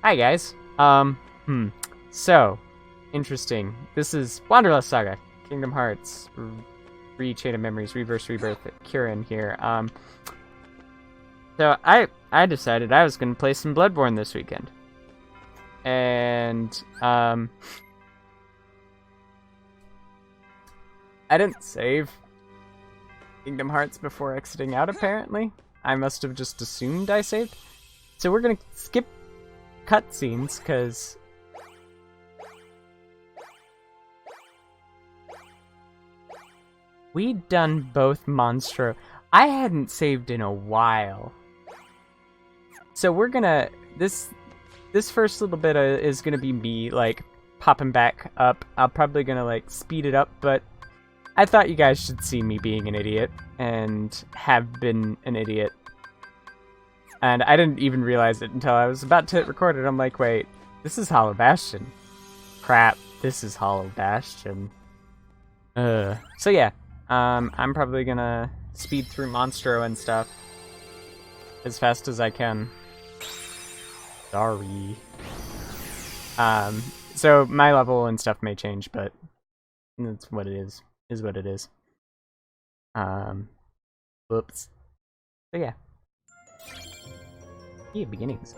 Hi guys. So interesting. This is Wanderlust Saga, Kingdom Hearts, Chain of Memories, Reverse Rebirth, Kieran here. So I decided I was gonna play some Bloodborne this weekend, and I didn't save Kingdom Hearts before exiting out. Apparently, I must have just assumed I saved. So we're gonna skip cutscenes because we'd done both Monstro. I hadn't saved in a while, so we're gonna this first little bit is gonna be me like popping back up. I'm probably gonna like speed it up, but I thought you guys should see me being an idiot and have been an idiot. And I didn't even realize it until I was about to hit record it. I'm like, wait, this is Hollow Bastion. Crap, this is Hollow Bastion. So yeah, I'm probably gonna speed through Monstro and stuff as fast as I can. Sorry. So my level and stuff may change, but that's what it is what it is. Whoops. So yeah. Yeah, beginnings.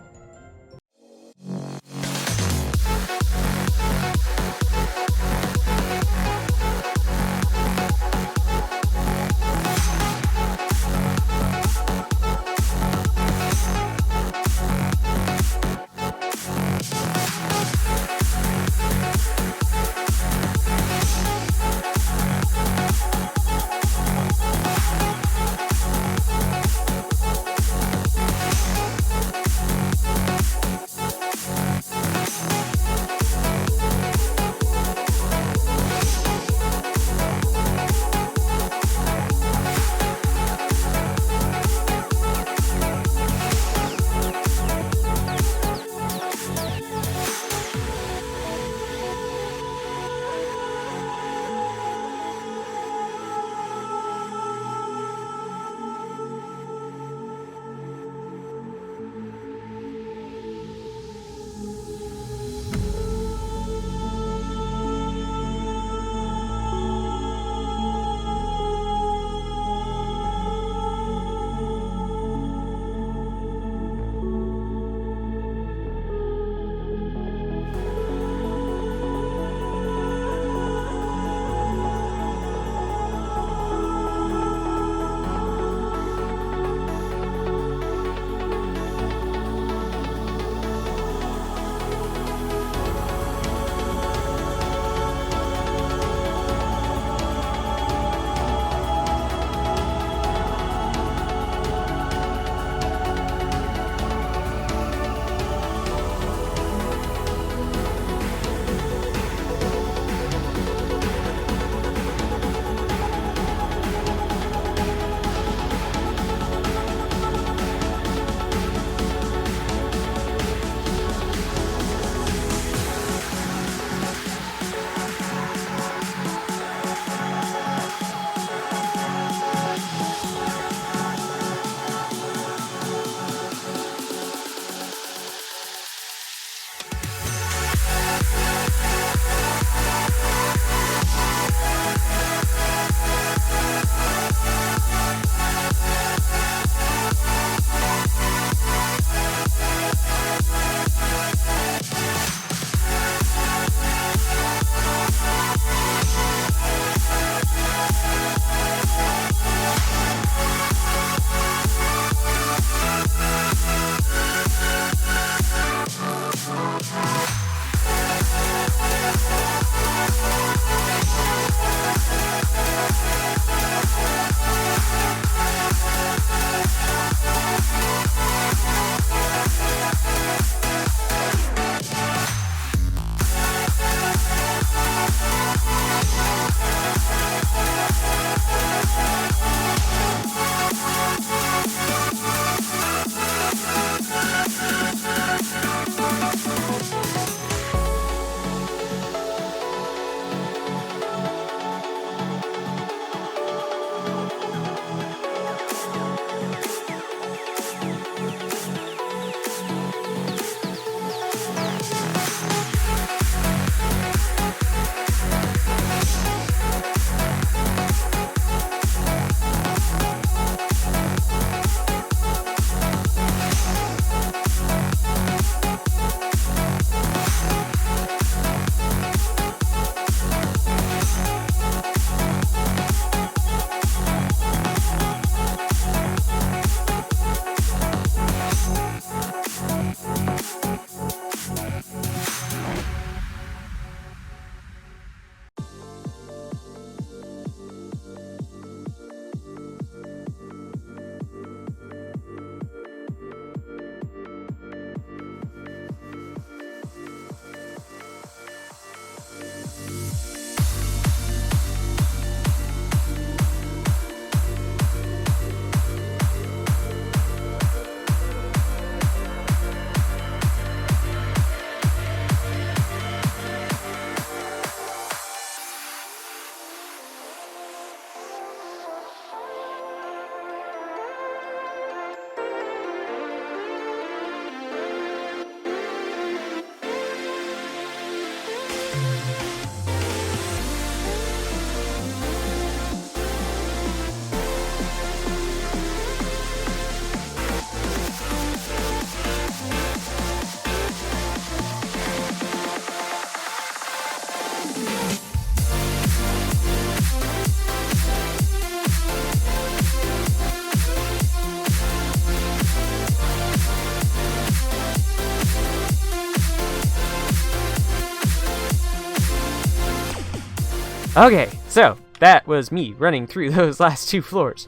Okay, so that was me running through those last 2 floors.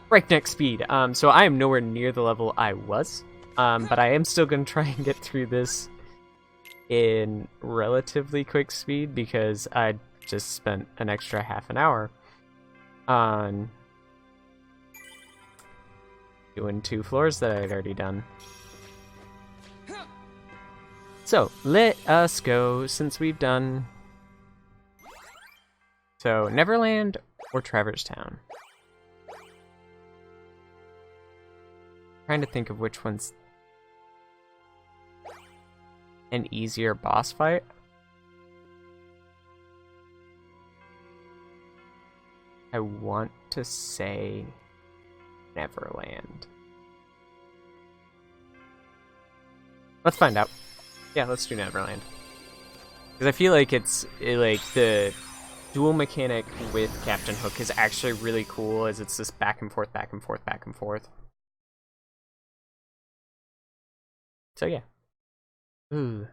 Breakneck speed. So I am nowhere near the level I was, but I am still going to try and get through this in relatively quick speed because I just spent an extra half an hour on doing 2 floors that I had already done. So, let us go, since we've done... So, Neverland or Traverse Town? Trying to think of which one's an easier boss fight. I want to say Neverland. Let's find out. Yeah, let's do Neverland. Because I feel like like the dual mechanic with Captain Hook is actually really cool, as it's this back and forth, back and forth, back and forth. So yeah. Ooh.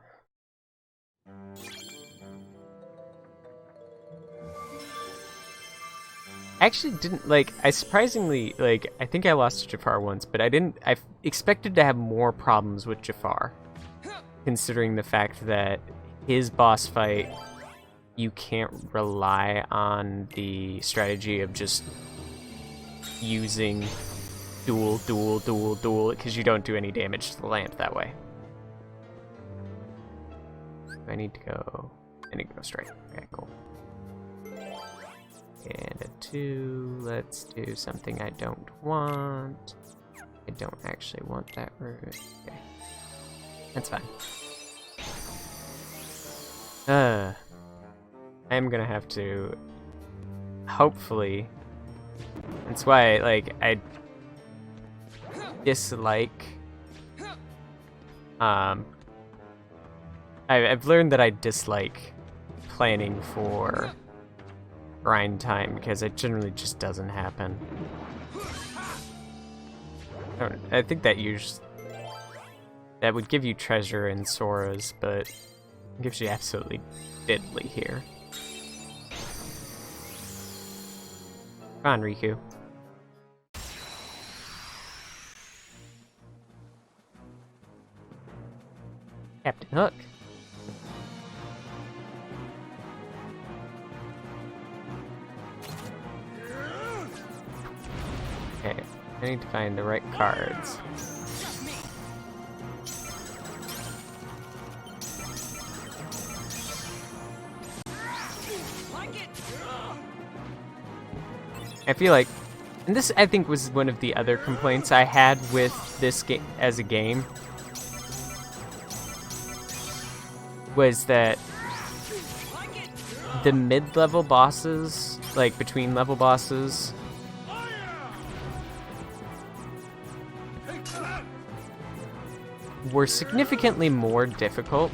I actually didn't, like, I surprisingly, like, I think I lost to Jafar once, but I expected to have more problems with Jafar, considering the fact that his boss fight, you can't rely on the strategy of just using dual, because you don't do any damage to the lamp that way. I need to go straight. Okay, cool. And a 2, let's do something I don't want. I don't actually want that route. Okay. That's fine. I'm gonna have to, hopefully, that's why, like, I dislike, I've learned that I dislike planning for grind time because it generally just doesn't happen. I think that would give you treasure in Sora's, but it gives you absolutely diddly here. Come on, Riku. Captain Hook. Okay, I need to find the right cards. I feel like, and this I think was one of the other complaints I had with this game as a game, was that the mid-level bosses, like between level bosses, were significantly more difficult.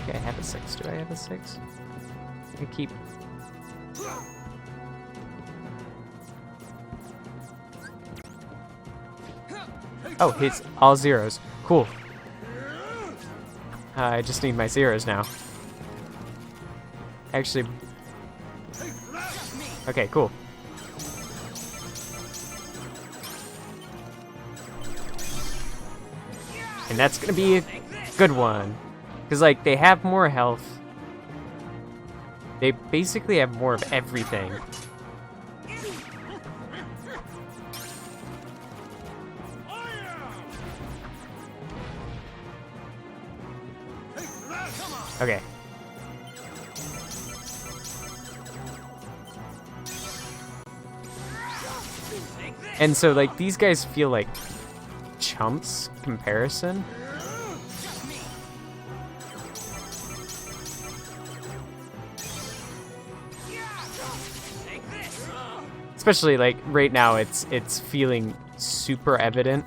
Okay, I have a 6. Do I have a 6? I can keep... Oh, he's all zeros. Cool. I just need my zeros now. Actually... Okay, cool. And that's gonna be a good one. Because, like, they have more health. They basically have more of everything. Okay. And so, like, these guys feel like chumps comparison. Especially, like, right now, it's feeling super evident.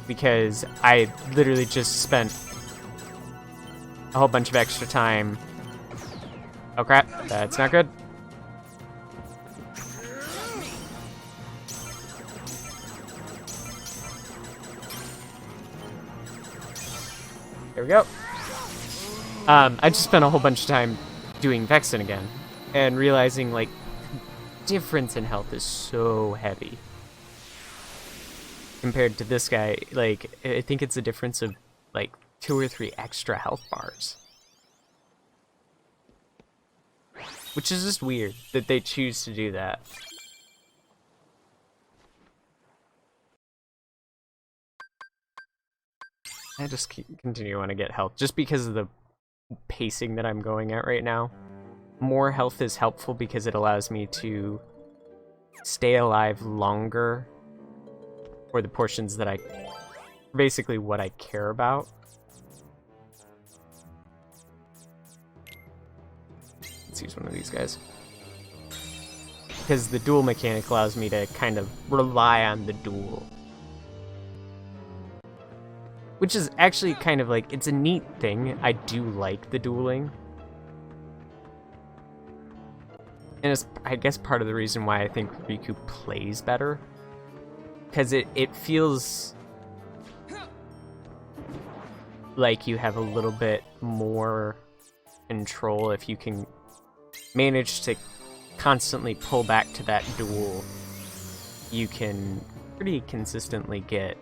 Because I literally just spent a whole bunch of extra time. Oh crap, that's not good. There we go. I just spent a whole bunch of time doing Vexen again, and realizing, like, difference in health is so heavy. Compared to this guy, like, I think it's a difference of, like, 2 or 3 extra health bars. Which is just weird that they choose to do that. I just continue to want to get health, just because of the pacing that I'm going at right now. More health is helpful because it allows me to stay alive longer for the portions that basically what I care about. Let's use one of these guys. Because the duel mechanic allows me to kind of rely on the duel. Which is actually kind of like, it's a neat thing. I do like the dueling. And it's, I guess, part of the reason why I think Riku plays better. Because it feels like you have a little bit more control if you can manage to constantly pull back to that duel. You can pretty consistently get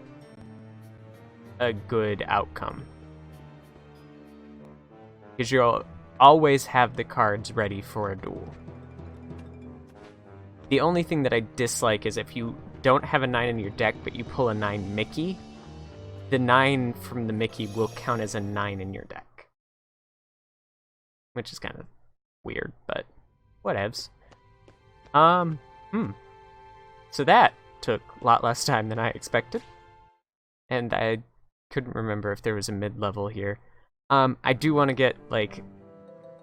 a good outcome. Because you'll always have the cards ready for a duel. The only thing that I dislike is if you don't have a 9 in your deck, but you pull a 9 Mickey, the 9 from the Mickey will count as a 9 in your deck. Which is kind of weird, but whatevs. So that took a lot less time than I expected. And I couldn't remember if there was a mid-level here. I do want to get, like...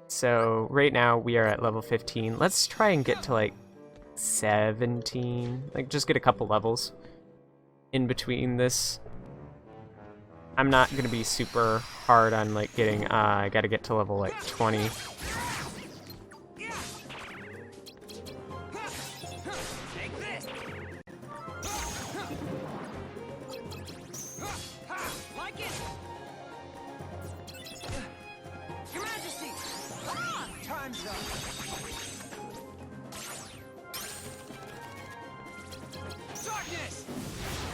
So, right now we are at level 15. Let's try and get to, like, 17. Like, just get a couple levels in between this. I'm not going to be super hard on, like, getting... I gotta get to level, like, 20.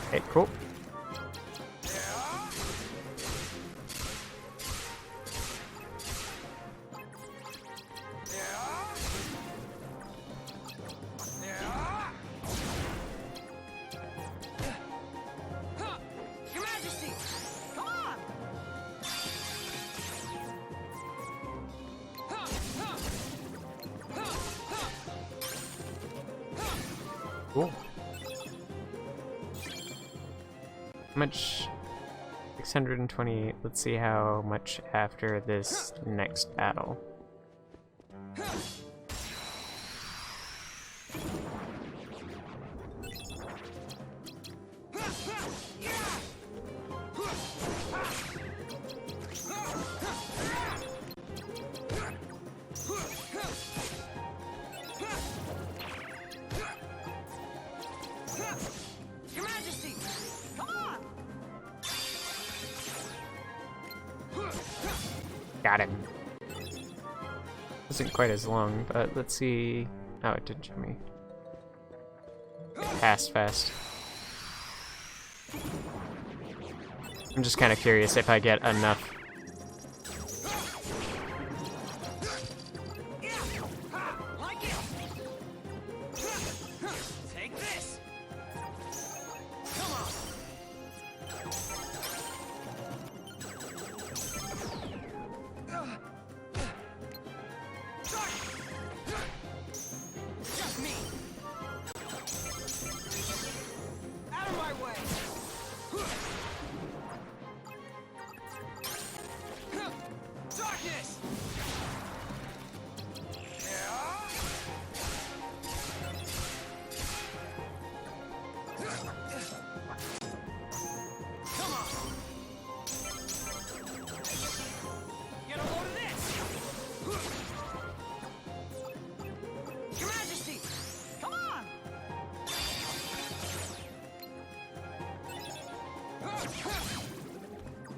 Okay, cool. Cool. How much? 628. Let's see how much after this next battle. Got him. Wasn't quite as long, but let's see. Oh, it did show me. It passed fast. I'm just kind of curious if I get enough.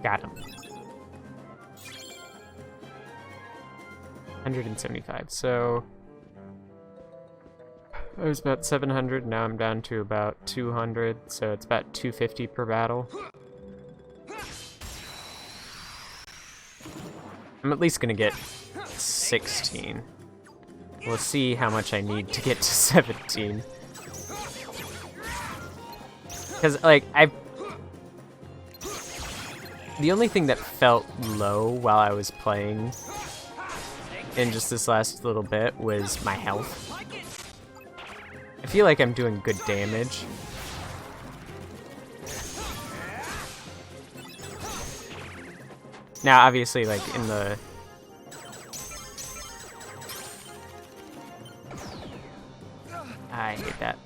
Got him. 175. So I was about 700. Now I'm down to about 200. So it's about 250 per battle. I'm at least gonna get 16. We'll see how much I need to get to 17. Because, like, the only thing that felt low while I was playing in just this last little bit was my health. I feel like I'm doing good damage. Now, obviously, like, in the... I hate that.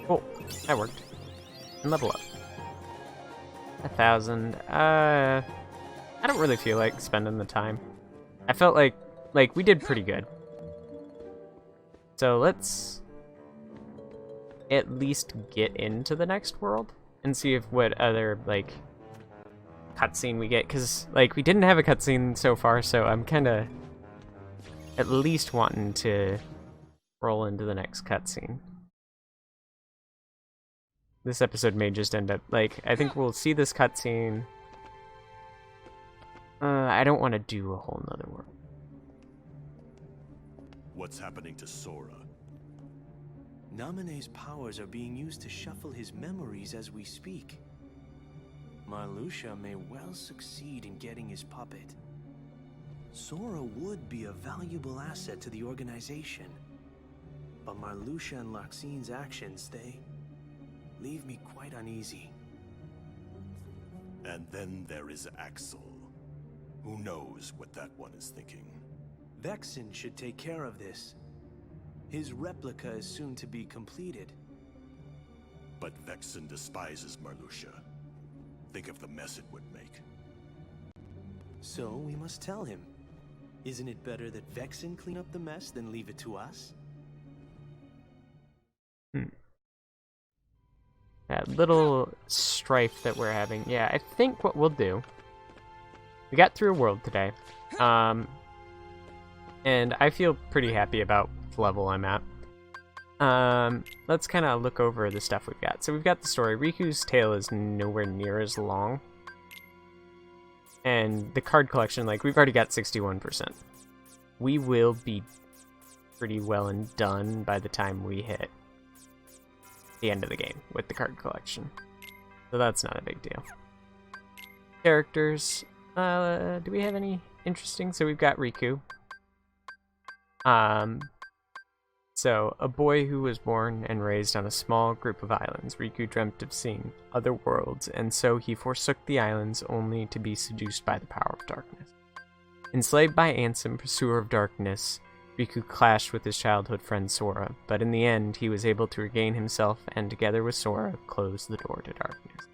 Oh, that worked. And level up. 1,000. I don't really feel like spending the time. I felt like we did pretty good. So let's at least get into the next world and see if what other, like, cutscene we get. Because, like, we didn't have a cutscene so far, so I'm kind of at least wanting to roll into the next cutscene. This episode may just end up, like, I think we'll see this cutscene. I don't want to do a whole nother world. What's happening to Sora? Naminé's powers are being used to shuffle his memories as we speak. Marluxia may well succeed in getting his puppet. Sora would be a valuable asset to the organization. But Marluxia and Larxine's actions, they leave me quite uneasy. And then there is Axel. Who knows what that one is thinking? Vexen should take care of this. His replica is soon to be completed. But Vexen despises Marluxia. Think of the mess it would make. So we must tell him. Isn't it better that Vexen clean up the mess than leave it to us? That little strife that we're having. Yeah, I think what we'll do... We got through a world today. And I feel pretty happy about the level I'm at. Let's kind of look over the stuff we've got. So we've got the story. Riku's tale is nowhere near as long. And the card collection, like, we've already got 61%. We will be pretty well and done by the time we hit the end of the game with the card collection. So that's not a big deal. Characters. Do we have any interesting? So we've got Riku. So, a boy who was born and raised on a small group of islands, Riku dreamt of seeing other worlds, and so he forsook the islands only to be seduced by the power of darkness. Enslaved by Ansem, pursuer of darkness, Riku clashed with his childhood friend Sora, but in the end he was able to regain himself and together with Sora close the door to darkness.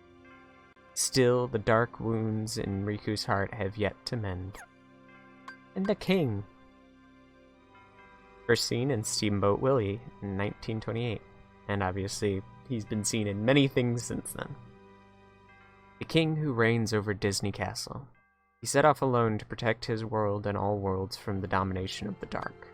Still, the dark wounds in Riku's heart have yet to mend. And the king. First seen in Steamboat Willie in 1928, and obviously he's been seen in many things since then. The king who reigns over Disney Castle. He set off alone to protect his world and all worlds from the domination of the dark.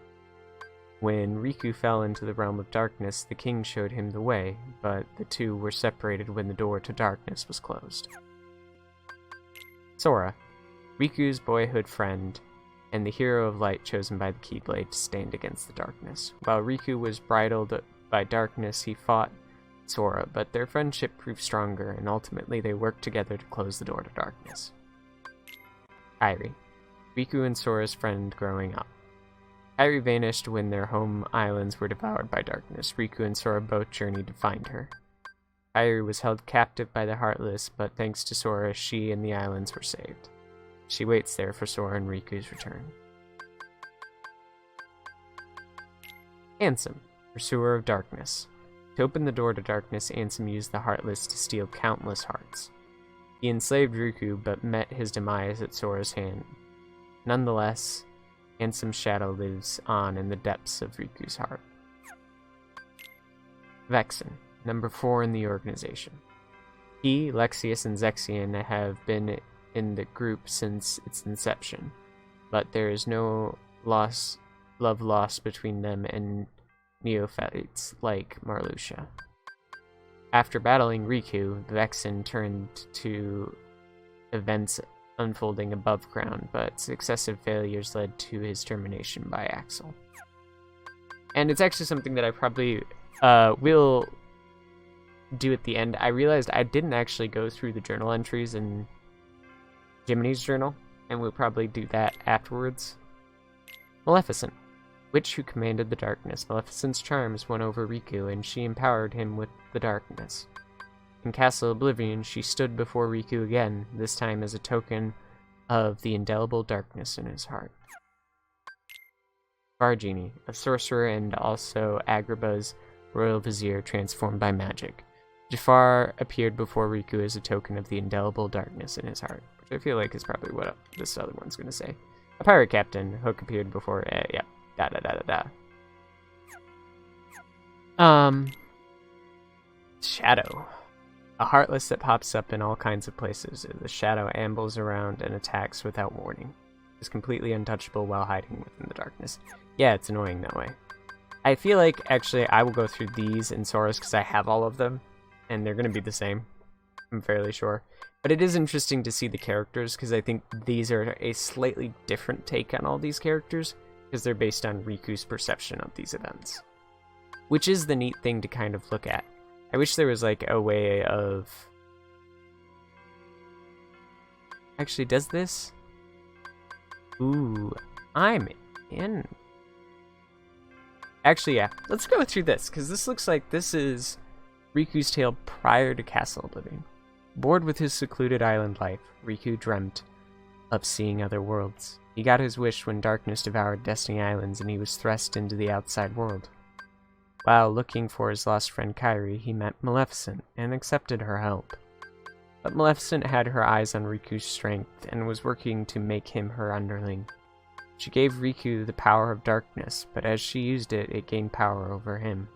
When Riku fell into the realm of darkness, the king showed him the way, but the two were separated when the door to darkness was closed. Sora, Riku's boyhood friend, and the hero of light chosen by the Keyblade to stand against the darkness. While Riku was bridled by darkness, he fought Sora, but their friendship proved stronger, and ultimately they worked together to close the door to darkness. Kairi, Riku and Sora's friend growing up. Kairi vanished when their home islands were devoured by darkness. Riku and Sora both journeyed to find her. Kairi was held captive by the Heartless, but thanks to Sora, she and the islands were saved. She waits there for Sora and Riku's return. Ansem, pursuer of darkness. To open the door to darkness, Ansem used the Heartless to steal countless hearts. He enslaved Riku, but met his demise at Sora's hand. Nonetheless, and some shadow lives on in the depths of Riku's heart. Vexen, number 4 in the organization. He, Lexius, and Zexion have been in the group since its inception, but there is no love lost between them and neophytes like Marluxia. After battling Riku, Vexen turned to events unfolding above ground, but successive failures led to his termination by Axel. And it's actually something that I probably will do at the end. I realized I didn't actually go through the journal entries in Jiminy's journal, and we'll probably do that afterwards. Maleficent, witch who commanded the darkness. Maleficent's charms won over Riku, and she empowered him with the darkness. In Castle Oblivion, she stood before Riku again, this time as a token of the indelible darkness in his heart. Vargini, a sorcerer and also Agrabah's royal vizier transformed by magic. Jafar appeared before Riku as a token of the indelible darkness in his heart, which I feel like is probably what this other one's going to say. A pirate captain, Hook appeared before, Shadow. A heartless that pops up in all kinds of places. The shadow ambles around and attacks without warning. Is completely untouchable while hiding within the darkness. Yeah, it's annoying that way. I feel like, actually, I will go through these in Sora's because I have all of them, and they're going to be the same. I'm fairly sure. But it is interesting to see the characters, because I think these are a slightly different take on all these characters, because they're based on Riku's perception of these events. Which is the neat thing to kind of look at. I wish there was, like, a way of... Actually, does this? Ooh, I'm in. Actually, yeah. Let's go through this, because this looks like this is Riku's tale prior to Castle Oblivion. Bored with his secluded island life, Riku dreamt of seeing other worlds. He got his wish when darkness devoured Destiny Islands and he was thrust into the outside world. While looking for his lost friend Kairi, he met Maleficent and accepted her help. But Maleficent had her eyes on Riku's strength and was working to make him her underling. She gave Riku the power of darkness, but as she used it, it gained power over him.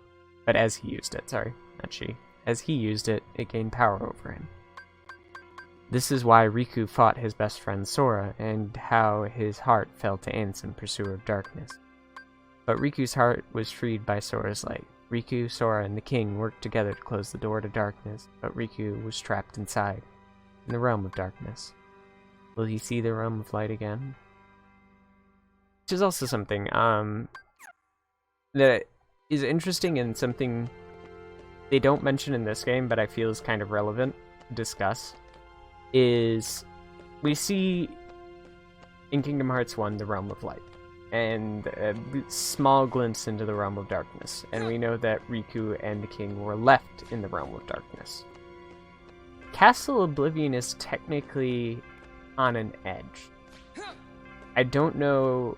But as he used it, sorry, not she. As he used it, it gained power over him. This is why Riku fought his best friend Sora, and how his heart fell to Ansem, pursuer of darkness. But Riku's heart was freed by Sora's light. Riku, Sora, and the king worked together to close the door to darkness, but Riku was trapped inside, in the realm of darkness. Will he see the realm of light again? Which is also something that is interesting and something they don't mention in this game, but I feel is kind of relevant to discuss, is we see in Kingdom Hearts 1 the realm of light, and a small glimpse into the realm of darkness, and we know that Riku and the king were left in the realm of darkness. Castle Oblivion is technically on an edge. I don't know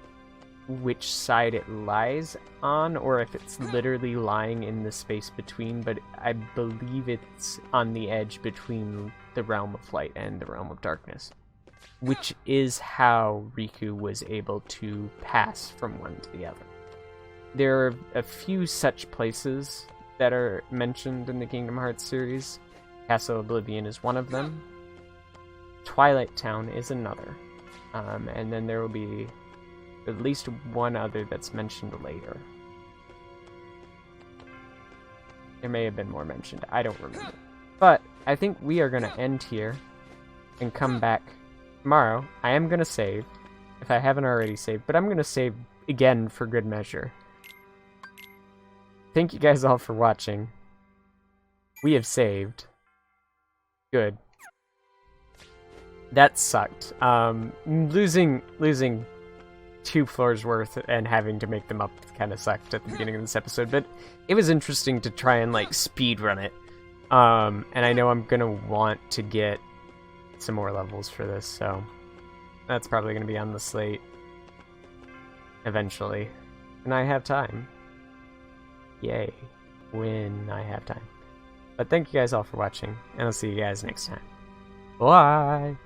which side it lies on, or if it's literally lying in the space between, but I believe it's on the edge between the realm of light and the realm of darkness, which is how Riku was able to pass from one to the other. There are a few such places that are mentioned in the Kingdom Hearts series. Castle Oblivion is one of them. Twilight Town is another. And then there will be at least one other that's mentioned later. There may have been more mentioned, I don't remember. But I think we are going to end here and come back tomorrow. I am going to save, if I haven't already saved, but I'm going to save again for good measure. Thank you guys all for watching. We have saved. Good. That sucked. Losing 2 floors worth and having to make them up kind of sucked at the beginning of this episode, but it was interesting to try and like speed run it. And I know I'm gonna want to get some more levels for this, so that's probably gonna be on the slate eventually. And I have time. Yay. When I have time. But thank you guys all for watching, and I'll see you guys next time. Bye!